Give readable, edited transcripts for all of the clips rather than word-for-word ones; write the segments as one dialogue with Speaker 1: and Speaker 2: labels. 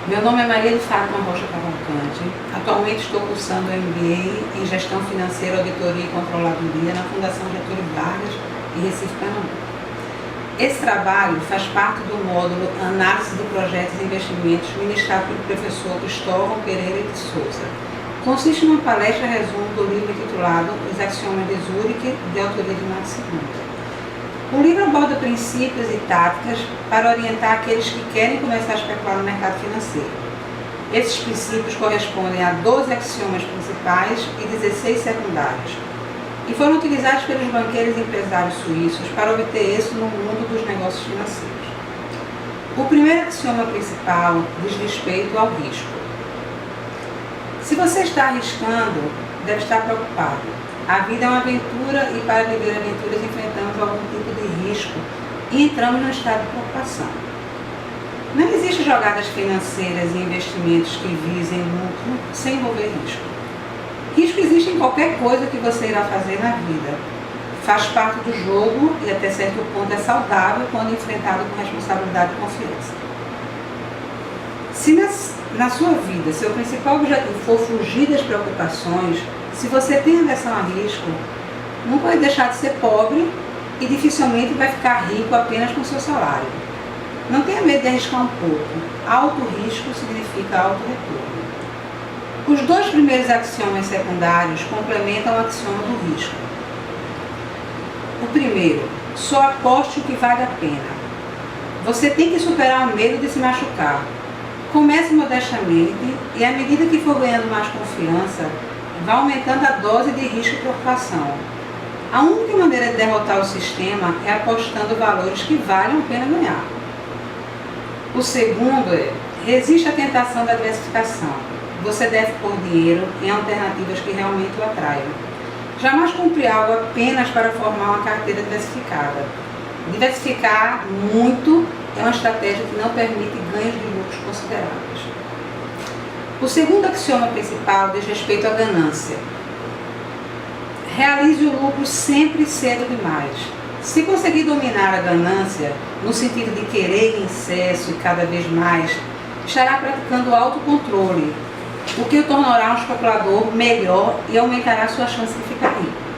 Speaker 1: Meu nome é Maria de Fátima Rocha Cavalcante. Atualmente estou cursando MBA em Gestão Financeira, Auditoria e Controladoria na Fundação Getúlio Vargas, em Recife, Pernambuco. Esse trabalho faz parte do módulo Análise de Projetos e Investimentos, ministrado pelo professor Cristóvão Pereira de Souza. Consiste numa palestra resumo do livro intitulado Os Axiomas de Zurich, de autoria de Max Sigmund. O livro aborda princípios e táticas para orientar aqueles que querem começar a especular no mercado financeiro. Esses princípios correspondem a 12 axiomas principais e 16 secundários, e foram utilizados pelos banqueiros e empresários suíços para obter êxito no mundo dos negócios financeiros. O primeiro axioma principal diz respeito ao risco. Se você está arriscando, deve estar preocupado. A vida é uma aventura e para viver aventuras enfrentamos algum tipo de risco e entramos num estado de preocupação. Não existe jogadas financeiras e investimentos que visem lucro sem envolver risco. Risco existe em qualquer coisa que você irá fazer na vida. Faz parte do jogo e até certo ponto é saudável quando enfrentado com responsabilidade e confiança. Se na sua vida seu principal objetivo for fugir das preocupações, se você tem aversão a risco, não vai deixar de ser pobre e dificilmente vai ficar rico apenas com seu salário. Não tenha medo de arriscar um pouco. Alto risco significa alto retorno. Os dois primeiros axiomas secundários complementam o axioma do risco. O primeiro, só aposte o que vale a pena. Você tem que superar o medo de se machucar. Comece modestamente e, à medida que for ganhando mais confiança, vai aumentando a dose de risco e preocupação. A única maneira de derrotar o sistema é apostando valores que valem a pena ganhar. O segundo é, resiste à tentação da diversificação. Você deve pôr dinheiro em alternativas que realmente o atraiam. Jamais compre algo apenas para formar uma carteira diversificada. Diversificar muito é uma estratégia que não permite ganhos de lucros consideráveis. O segundo axioma principal diz respeito à ganância. Realize o lucro sempre cedo demais. Se conseguir dominar a ganância, no sentido de querer em excesso e cada vez mais, estará praticando autocontrole, o que o tornará um especulador melhor e aumentará sua chance de ficar rico.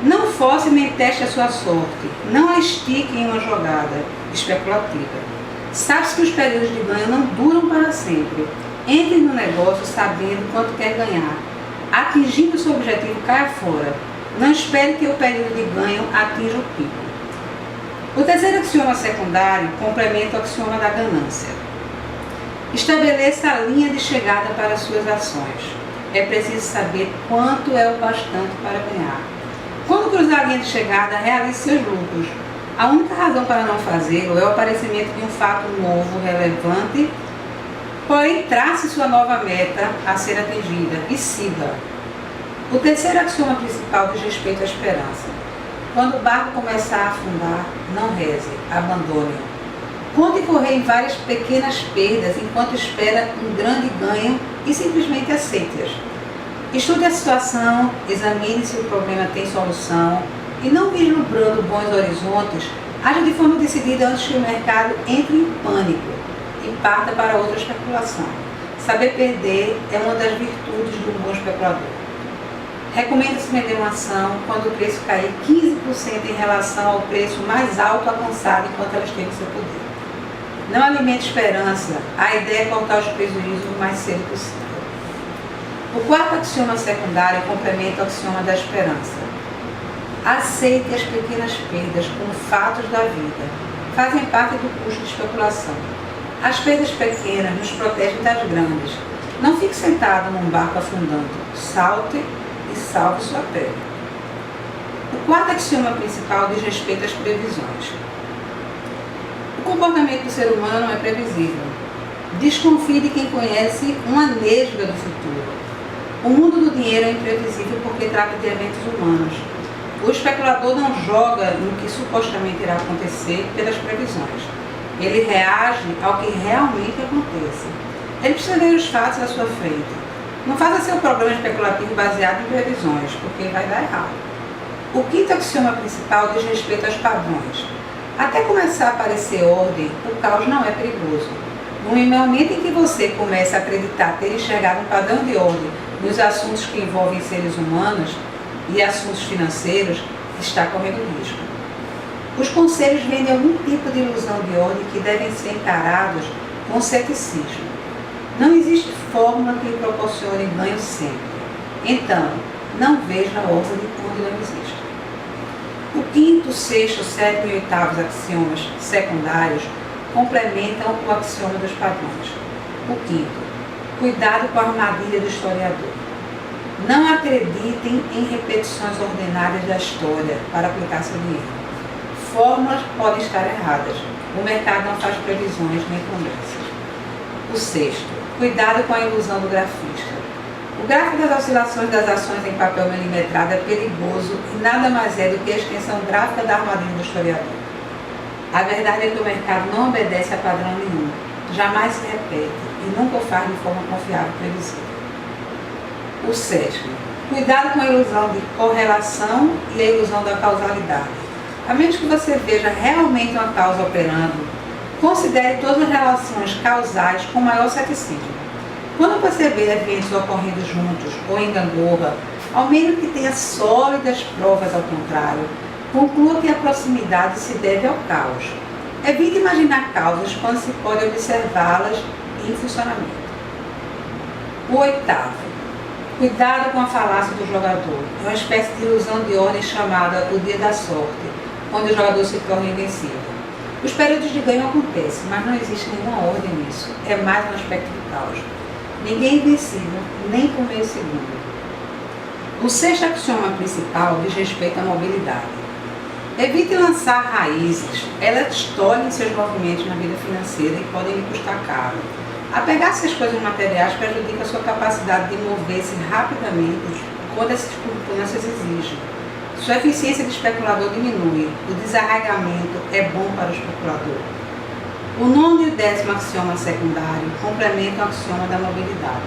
Speaker 1: Não force nem teste a sua sorte. Não a estique em uma jogada especulativa. Sabe-se que os períodos de ganho não duram para sempre. Entre no negócio sabendo quanto quer ganhar. Atingindo o seu objetivo, caia fora. Não espere que o período de ganho atinja o pico. O terceiro axioma secundário complementa o axioma da ganância. Estabeleça a linha de chegada para suas ações. É preciso saber quanto é o bastante para ganhar. Quando cruzar a linha de chegada, realize seus lucros. A única razão para não fazê-lo é o aparecimento de um fato novo, relevante. Porém, trace sua nova meta a ser atingida e siga. O terceiro axioma principal diz respeito à esperança. Quando o barco começar a afundar, não reze, abandone-o. Conte correr em várias pequenas perdas enquanto espera um grande ganho e simplesmente aceite-as. Estude a situação, examine se o problema tem solução e, não vislumbrando bons horizontes, haja de forma decidida antes que o mercado entre em pânico e parta para outra especulação. Saber perder é uma das virtudes de um bom especulador. Recomenda-se vender uma ação quando o preço cair 15% em relação ao preço mais alto alcançado enquanto ela esteve em seu poder. Não alimente esperança, a ideia é cortar os prejuízos o mais cedo possível. O quarto axioma secundário complementa o axioma da esperança. Aceite as pequenas perdas como fatos da vida. Fazem parte do custo de especulação. As perdas pequenas nos protegem das grandes. Não fique sentado num barco afundando. Salte e salve sua pele. O quarto axioma principal diz respeito às previsões. O comportamento do ser humano é previsível. Desconfie de quem conhece uma nesga do futuro. O mundo do dinheiro é imprevisível porque trata de eventos humanos. O especulador não joga no que supostamente irá acontecer pelas previsões. Ele reage ao que realmente acontece. Ele precisa ver os fatos à sua frente. Não faça seu programa especulativo baseado em previsões, porque vai dar errado. O quinto axioma principal diz respeito aos padrões. Até começar a aparecer ordem, o caos não é perigoso. No momento em que você começa a acreditar ter enxergado um padrão de ordem nos assuntos que envolvem seres humanos e assuntos financeiros, está correndo risco. Os conselhos vendem algum tipo de ilusão de ordem que devem ser encarados com ceticismo. Não existe fórmula que lhe proporcione ganho sempre. Então, não veja a ordem onde não existe. O quinto, sexto, sétimo e oitavo axiomas secundários complementam o axioma dos padrões. O quinto, cuidado com a armadilha do historiador. Não acreditem em repetições ordinárias da história para aplicar seu dinheiro. Fórmulas podem estar erradas. O mercado não faz previsões nem promessas. O sexto, cuidado com a ilusão do grafista. O gráfico das oscilações das ações em papel milimetrado é perigoso e nada mais é do que a extensão gráfica da armadilha do historiador. A verdade é que o mercado não obedece a padrão nenhum, jamais se repete e nunca o faz de forma confiável e previsível. O sétimo, cuidado com a ilusão de correlação e a ilusão da causalidade. A menos que você veja realmente uma causa operando, considere todas as relações causais com maior ceticismo. Quando perceber eventos ocorrendo juntos ou em gangorra, ao menos que tenha sólidas provas ao contrário, conclua que a proximidade se deve ao caos. Evite imaginar causas quando se pode observá-las em funcionamento. O oitavo, cuidado com a falácia do jogador. É uma espécie de ilusão de ordem chamada o dia da sorte, onde o jogador se torna invencível. Os períodos de ganho acontecem, mas não existe nenhuma ordem nisso. É mais um aspecto do caos. Ninguém é invencível, nem por meio segundo. O sexto axioma principal diz respeito à mobilidade. Evite lançar raízes. Elas tolhem seus movimentos na vida financeira e podem lhe custar caro. Apegar-se às coisas materiais prejudica a sua capacidade de mover-se rapidamente quando as circunstâncias exigem. Sua eficiência de especulador diminui. O desarraigamento é bom para o especulador. O nono e o décimo axioma secundário complementam o axioma da mobilidade.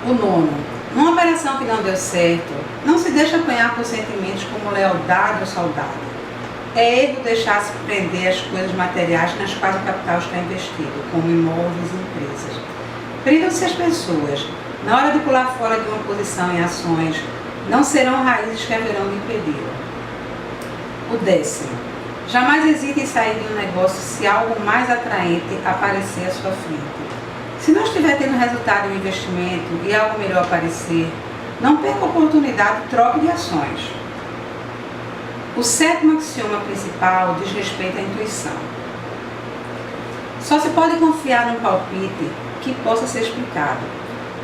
Speaker 1: O nono. Numa operação que não deu certo, não se deixa apanhar por sentimentos como lealdade ou saudade. É erro deixar-se prender às coisas materiais nas quais o capital está investido, como imóveis e empresas. Prendam-se as pessoas. Na hora de pular fora de uma posição em ações, não serão raízes que haverão de impedi-lo. O décimo. Jamais hesite em sair de um negócio se algo mais atraente aparecer à sua frente. Se não estiver tendo resultado em um investimento e algo melhor aparecer, não perca a oportunidade e troque de ações. O sétimo axioma principal diz respeito à intuição. Só se pode confiar num palpite que possa ser explicado.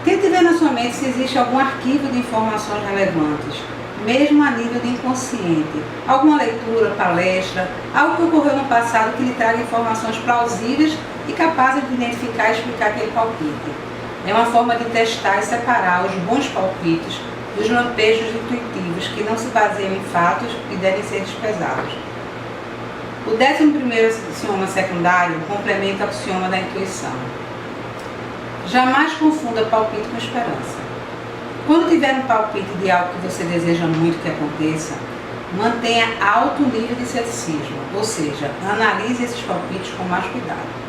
Speaker 1: Tente ver na sua mente se existe algum arquivo de informações relevantes, mesmo a nível de inconsciente, alguma leitura, palestra, algo que ocorreu no passado que lhe traga informações plausíveis e capazes de identificar e explicar aquele palpite. É uma forma de testar e separar os bons palpites dos lampejos intuitivos que não se baseiam em fatos e devem ser desprezados. O 11º axioma secundário complementa o axioma da intuição. Jamais confunda palpite com esperança. Quando tiver um palpite de algo que você deseja muito que aconteça, mantenha alto nível de ceticismo, ou seja, analise esses palpites com mais cuidado.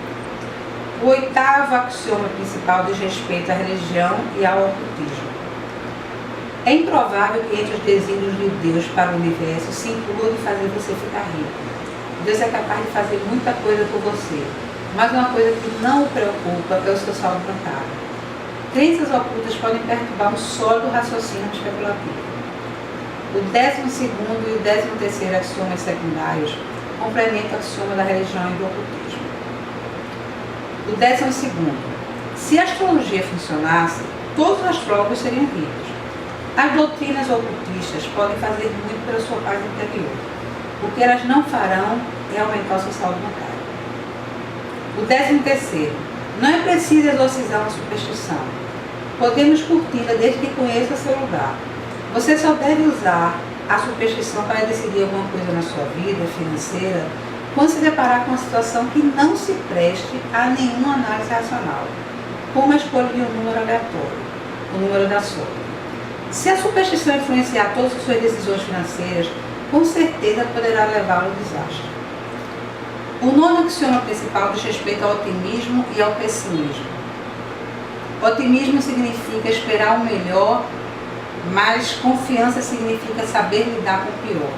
Speaker 1: O oitavo axioma principal diz respeito à religião e ao ocultismo. É improvável que entre os desígnios de Deus para o universo se inclua de fazer você ficar rico. Deus é capaz de fazer muita coisa por você, mas uma coisa que não o preocupa é o seu saldo bancário. Crenças ocultas podem perturbar um sólido raciocínio especulativo. O 12º e o 13º axiomas secundários complementam o axioma da religião e do ocultismo. O 12º. Se a astrologia funcionasse, todos os astrólogos seriam ricos. As doutrinas ocultistas podem fazer muito pela sua paz interior. O que elas não farão é aumentar o seu saldo bancário. O 13º. Não é preciso exorcizar uma superstição. Podemos curti-la desde que conheça seu lugar. Você só deve usar a superstição para decidir alguma coisa na sua vida financeira quando se deparar com uma situação que não se preste a nenhuma análise racional, como a escolha de um número aleatório, o número da sorte. Se a superstição influenciar todas as suas decisões financeiras, com certeza poderá levá-lo ao desastre. O nono axioma principal diz respeito ao otimismo e ao pessimismo. Otimismo significa esperar o melhor, mas confiança significa saber lidar com o pior.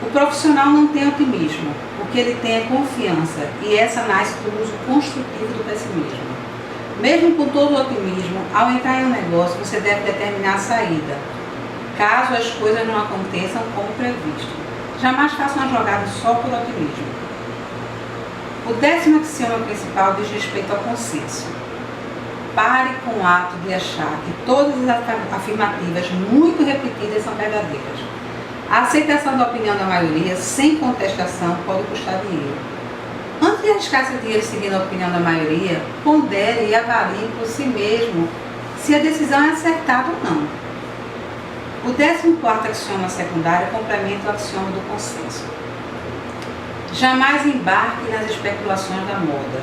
Speaker 1: O profissional não tem otimismo, o que ele tem é confiança, e essa nasce do uso construtivo do pessimismo. Mesmo com todo o otimismo, ao entrar em um negócio, você deve determinar a saída, caso as coisas não aconteçam como previsto. Jamais faça uma jogada só por otimismo. O 10º axioma principal diz respeito ao consenso. Pare com o ato de achar que todas as afirmativas muito repetidas são verdadeiras. A aceitação da opinião da maioria, sem contestação, pode custar dinheiro. Antes de arriscar seu dinheiro seguindo a opinião da maioria, pondere e avalie por si mesmo se a decisão é acertada ou não. O 14º axioma secundário complementa o axioma do consenso. Jamais embarque nas especulações da moda.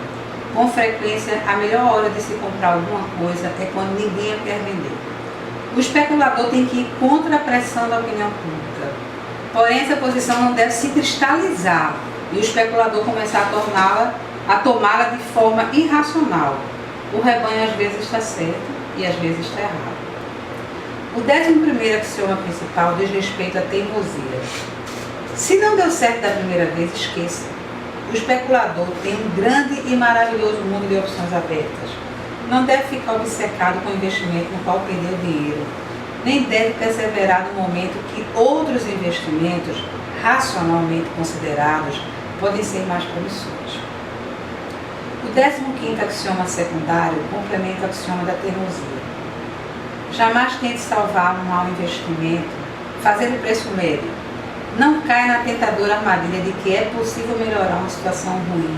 Speaker 1: Com frequência, a melhor hora de se comprar alguma coisa é quando ninguém a quer vender. O especulador tem que ir contra a pressão da opinião pública. Porém, essa posição não deve se cristalizar e o especulador começar a tomá-la de forma irracional. O rebanho às vezes está certo e às vezes está errado. O 11º axioma principal diz respeito à teimosia. Se não deu certo da primeira vez, esqueça. O especulador tem um grande e maravilhoso mundo de opções abertas. Não deve ficar obcecado com o investimento no qual perdeu dinheiro, nem deve perseverar no momento que outros investimentos, racionalmente considerados, podem ser mais promissores. O 15º axioma secundário complementa o axioma da teimosia. Jamais tente salvar um mau investimento fazendo preço médio. Não caia na tentadora armadilha de que é possível melhorar uma situação ruim,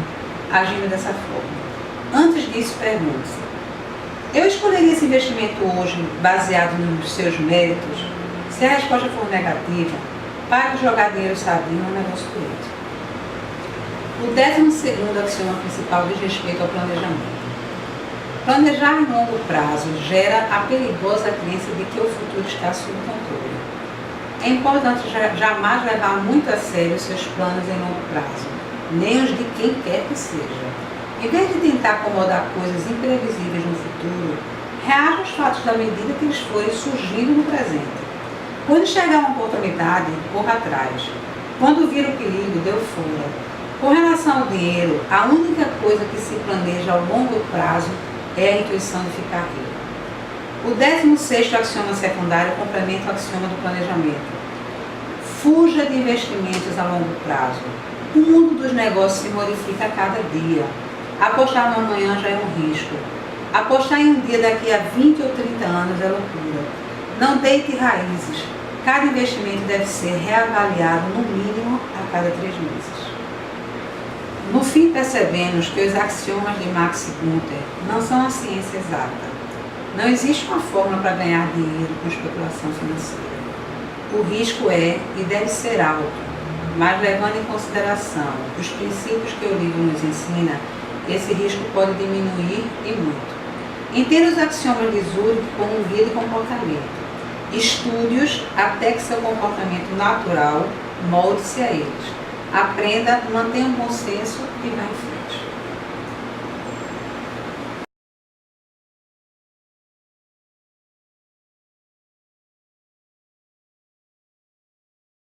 Speaker 1: agindo dessa forma. Antes disso, pergunte-se: eu escolheria esse investimento hoje baseado nos seus méritos? Se a resposta for negativa, pare de jogar dinheiro sadio no negócio político. O 12º axioma principal diz respeito ao planejamento. Planejar em longo prazo gera a perigosa crença de que o futuro está sob controle. É importante jamais levar muito a sério seus planos em longo prazo, nem os de quem quer que seja. Em vez de tentar acomodar coisas imprevisíveis no futuro, reaja aos fatos da medida que eles forem surgindo no presente. Quando enxergar uma oportunidade, corra atrás. Quando vir o perigo, dê o fora. Com relação ao dinheiro, a única coisa que se planeja ao longo prazo é a intuição de ficar rico. O 16º axioma secundário complementa o axioma do planejamento. Fuja de investimentos a longo prazo. O mundo dos negócios se modifica a cada dia. Apostar no amanhã já é um risco. Apostar em um dia daqui a 20 ou 30 anos é loucura. Não deite raízes. Cada investimento deve ser reavaliado no mínimo a cada 3 meses. No fim, percebemos que os axiomas de Max Gunther não são a ciência exata. Não existe uma fórmula para ganhar dinheiro com especulação financeira. O risco é e deve ser alto, mas levando em consideração os princípios que o livro nos ensina, esse risco pode diminuir e muito. Entenda os axiomas de Zurich como um guia de comportamento. Estude-os até que seu comportamento natural molde-se a eles. Aprenda, mantenha um bom senso e vá em frente.